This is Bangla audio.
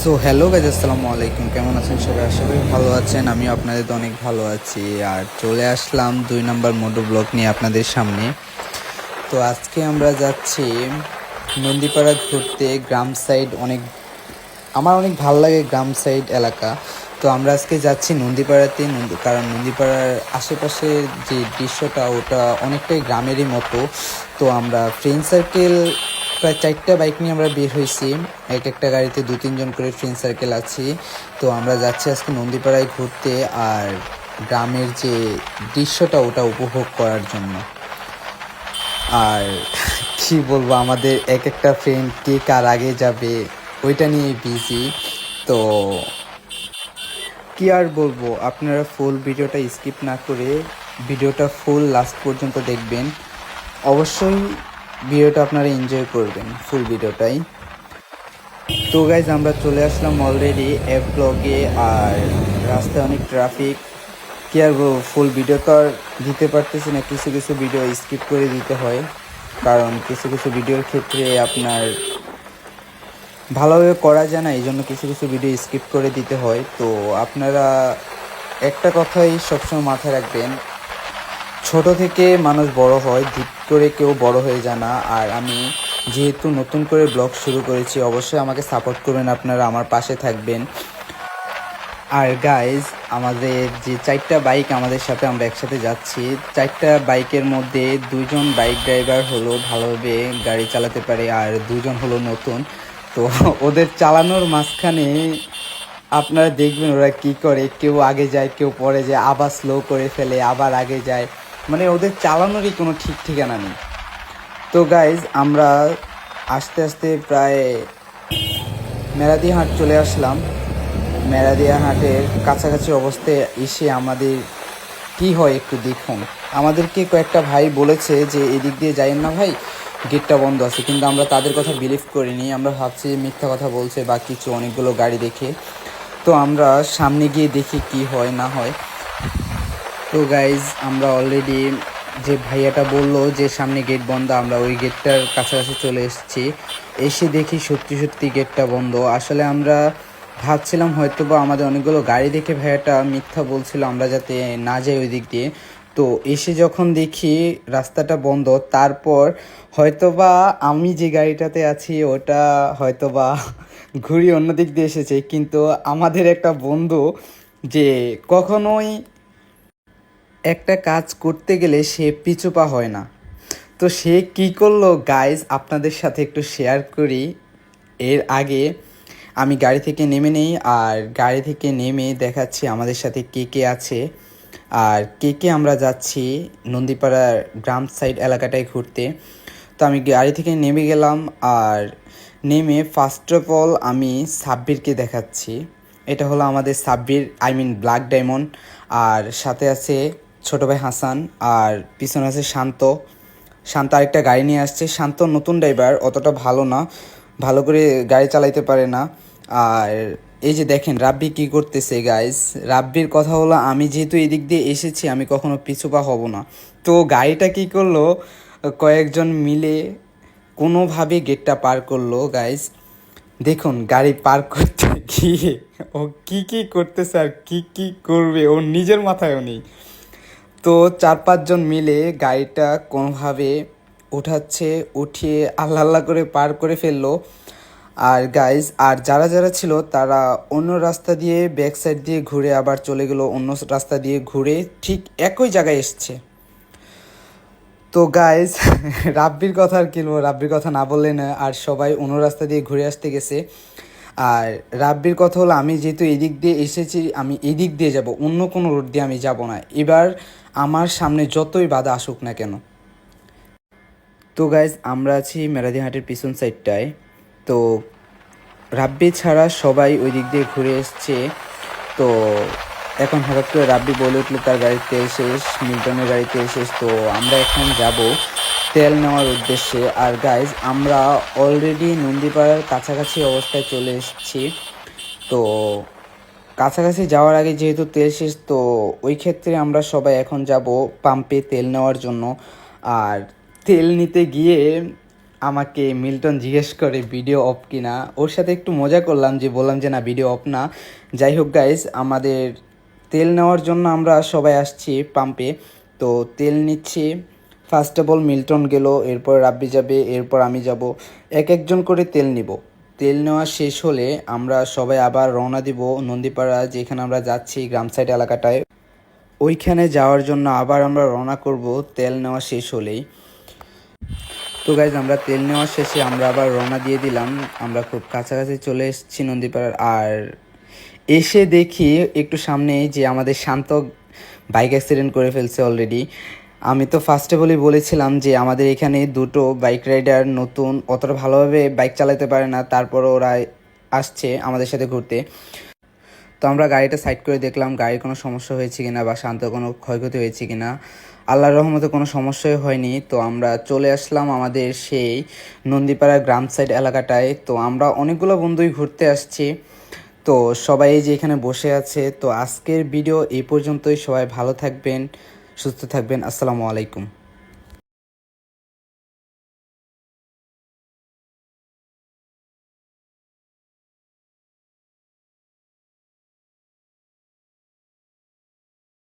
সো হ্যালো গাইজ, আসসালামু আলাইকুম। কেমন আছেন সবাই? আশা করি ভালো আছেন। আমিও আপনাদের তো অনেক ভালো আছি। আর চলে আসলাম 2 নম্বর মোটর ব্লগ নিয়ে আপনাদের সামনে। তো আজকে আমরা যাচ্ছি নন্দীপাড়া ঘুরতে। গ্রাম সাইড আমার অনেক ভালো লাগে গ্রাম সাইড এলাকা। তো আমরা আজকে যাচ্ছি নন্দীপাড়াতে, কারণ নন্দীপাড়ার আশেপাশের যে দৃশ্যটা ওটা অনেকটাই গ্রামেরই মতো। তো আমরা ফ্রেন্ড সার্কেল প্রায় 4টা বাইক নিয়ে আমরা বের হয়েছি। এক একটা গাড়িতে 2-3 জন করে ফ্রেন্ড সার্কেল আছি। তো আমরা যাচ্ছি আজকে নন্দীপাড়ায় ঘুরতে আর গ্রামের যে দৃশ্যটা ওটা উপভোগ করার জন্য। আর কি বলবো, আমাদের এক একটা ফ্রেন্ড কে কার আগে যাবে ওইটা নিয়ে বিজি। তো কি আর বলবো, আপনারা ফুল ভিডিওটা স্কিপ না করে ভিডিওটা ফুল লাস্ট পর্যন্ত দেখবেন। অবশ্যই ভিডিওটা আপনারা এনজয় করবেন ফুল ভিডিওটাই। তো গাইজ, আমরা চলে আসলাম অলরেডি এফ ব্লগে। আর রাস্তায় অনেক ট্রাফিক। কি আর বলবো, ফুল ভিডিও তো আর দিতে পারতেছি না, কিছু কিছু ভিডিও স্কিপ করে দিতে হয়, কারণ কিছু কিছু ভিডিওর ক্ষেত্রে আপনার ভালোভাবে করা যায় না, এই জন্য কিছু কিছু ভিডিও স্কিপ করে দিতে হয়। তো আপনারা একটা কথাই সবসময় মাথায় রাখবেন, ছোট থেকে মানুষ বড় হয়, ধিপ করে কেউ বড় হয়ে যায় না। আর আমি যেহেতু নতুন করে ব্লগ শুরু করেছি, অবশ্যই আমাকে সাপোর্ট করবেন, আপনারা আমার পাশে থাকবেন। আর গাইজ, আমাদের যে 4টা বাইক আমাদের সাথে, আমরা একসাথে যাচ্ছি। 4টা বাইকের মধ্যে 2জন বাইক ড্রাইভার হলো ভালোভাবে গাড়ি চালাতে পারে, আর 2জন হলো নতুন। তো ওদের চালানোর মাঝখানে আপনারা দেখবেন ওরা কি করে, কেউ আগে যায়, কেউ পরে যায়, আবার স্লো করে ফেলে, আবার আগে যায়। মানে ওদের চালানোরই কোনো ঠিক ঠিকানা নেই। তো গাইজ, আমরা আস্তে আস্তে প্রায় মেরাদিহাট চলে আসলাম। মেরাদিয়াহাটের কাছাকাছি অবস্থায় এসে আমাদের কি হয় একটু দেখুন। আমাদেরকে কয়েকটা ভাই বলেছে যে এদিক দিয়ে যাইয়েন না ভাই, গেটটা বন্ধ আছে, কিন্তু আমরা তাদের কথা বিলিভ করিনি। আমরা ভাবছি মিথ্যা কথা বলছে বা কিছু, অনেকগুলো গাড়ি দেখে। তো আমরা সামনে গিয়ে দেখি কি হয় না হয়। তো গাইজ, আমরা অলরেডি যে ভাইয়াটা বললো যে সামনে গেট বন্ধ, আমরা ওই গেটটার কাছাকাছি চলে এসেছি। এসে দেখি সত্যি সত্যি গেটটা বন্ধ। আসলে আমরা ভাবছিলাম হয়তো বা আমাদের অনেকগুলো গাড়ি দেখে ভাইয়াটা মিথ্যা বলছিল, আমরা যাতে না যাই ওই দিক দিয়ে। তো এসে যখন দেখি রাস্তাটা বন্ধ, তারপর হয়তোবা আমি যে গাড়িটাতে আছি ওটা হয়তোবা ঘুরিয়ে অন্য দিক দিয়ে এসেছে, কিন্তু আমাদের একটা বন্ধু যে কখনোই একটা কাজ করতে গেলে সে পিছু পা হয় না। তো সে কি করলো গাইজ, আপনাদের সাথে একটু শেয়ার করি। এর আগে আমি গাড়ি থেকে নেমে নেই, আর গাড়ি থেকে নেমে দেখাচ্ছি আমাদের সাথে কে কে আছে আর কে কে আমরা যাচ্ছি নন্দীপাড়ার গ্রাম সাইড এলাকাটায় ঘুরতে। তো আমি গাড়ি থেকে নেমে গেলাম, আর নেমে ফার্স্ট অফ অল আমি সাব্বিরকে দেখাচ্ছি। এটা হলো আমাদের Sabbir, I mean black diamond. আর সাথে আছে ছোটো ভাই হাসান, আর পিছনে আছে শান্ত। শান্ত আরেকটা গাড়ি নিয়ে আসছে। শান্ত নতুন ড্রাইভার, অতটা ভালো না, ভালো করে গাড়ি চালাইতে পারে না। আর এই যে দেখেন রাব্বি কি করতেছে গাইস। রাব্বির কথা হলো, আমি যেহেতু এদিক দিয়ে এসেছি আমি কখনো পিছু পা হব না। তো গাড়িটা কি করলো, কয়েকজন মিলে কোনোভাবে গেটটা পার করলো গাইস। দেখুন গাড়ি পার করতে গিয়ে ও কি কি করতেছে আর কি কি করবে ওর নিজের মাথায়ও নেই। তো 4-5 জন মিলে গাড়িটা কোনোভাবে উঠাচ্ছে, উঠিয়ে আল্লাহ আল্লাহ করে পার করে ফেললো। আর গাইজ, আর যারা যারা ছিল তারা অন্য রাস্তা দিয়ে ব্যাক সাইড দিয়ে ঘুরে আবার চলে গেলো, অন্য রাস্তা দিয়ে ঘুরে ঠিক একই জায়গায় এসছে। তো গাইজ, রাব্বির কথা আর কি বলবো, রাব্বির কথা না বললে না। আর সবাই অন্য রাস্তা দিয়ে ঘুরে আসতে গেছে। আর রাব্বির কথা হলো, আমি যেহেতু এদিক দিয়ে এসেছি আমি এদিক দিয়ে যাব, অন্য কোনো রোড দিয়ে আমি যাব না এবার, আমার সামনে যতই বাধা আসুক না কেন। তো গাইজ, আমরা আছি মেরাদিহাটের পিছন সাইডটায়। তো রাব্বি ছাড়া সবাই ওই দিক দিয়ে ঘুরে এসছে। তো এখন হঠাৎ করে রাব্বি বলে উঠলো তার গাড়ির তেল শেষ, মিল্টনের গাড়ির তেল শেষ। তো আমরা এখন যাব তেল নেওয়ার উদ্দেশ্যে। আর গাইজ, আমরা অলরেডি নন্দীপাড়ার কাছাকাছি অবস্থায় চলে এসেছি। তো কাছাকাছি যাওয়ার আগে যেহেতু তেল শেষ, তো ওই ক্ষেত্রে আমরা সবাই এখন যাব পাম্পে তেল নেওয়ার জন্য। আর তেল নিতে গিয়ে আমাকে মিল্টন জিজ্ঞেস করে ভিডিও অফ কিনা। ওর সাথে একটু মজা করলাম, যে বললাম যে না ভিডিও অফ না। যাই হোক গাইজ, আমাদের তেল নেওয়ার জন্য আমরা সবাই আসছি পাম্পে। তো তেল নিচ্ছি। ফার্স্ট অফ অল মিল্টন গেল, এরপর রাব্বি যাবে, এরপর আমি যাব। একজন করে তেল নিব। তেল নেওয়া শেষ হলে আমরা সবাই আবার রওনা দিব নন্দীপাড়া, যেখানে আমরা যাচ্ছি গ্রাম সাইড এলাকাটায়। ওইখানে যাওয়ার জন্য আবার আমরা রওনা করব তেল নেওয়া শেষ হলেই। তো গাইজ, আমরা তেল নেওয়া শেষে আমরা আবার রওনা দিয়ে দিলাম। আমরা খুব কাছাকাছি চলে এসেছি নন্দীপাড়ার। আর এসে দেখি একটু সামনে যে আমাদের শান্ত বাইক অ্যাক্সিডেন্ট করে ফেলছে অলরেডি। আমি তো ফার্স্টে বলেছিলাম যে আমাদের এখানে দুটো বাইক রাইডার নতুন, অতটা ভালোভাবে বাইক চালাতে পারে না, তারপরও ওরা আসছে আমাদের সাথে ঘুরতে। তো আমরা গাড়িটা সাইড করে দেখলাম গাড়ির কোনো সমস্যা হয়েছে কিনা বা শান্ত কোনো ক্ষয়ক্ষতি হয়েছে কিনা। আল্লাহর রহমতে কোনো সমস্যাই হয়নি। তো আমরা চলে আসলাম আমাদের সেই নন্দীপাড়া গ্রাম সাইড এলাকাটায়। তো আমরা অনেকগুলো বন্ধুই ঘুরতে আসছি। তো সবাই যে এখানে বসে আছে। তো আজকের ভিডিও এই পর্যন্তই। সবাই ভালো থাকবেন, সুস্থ থাকবেন। আসসালামু আলাইকুম।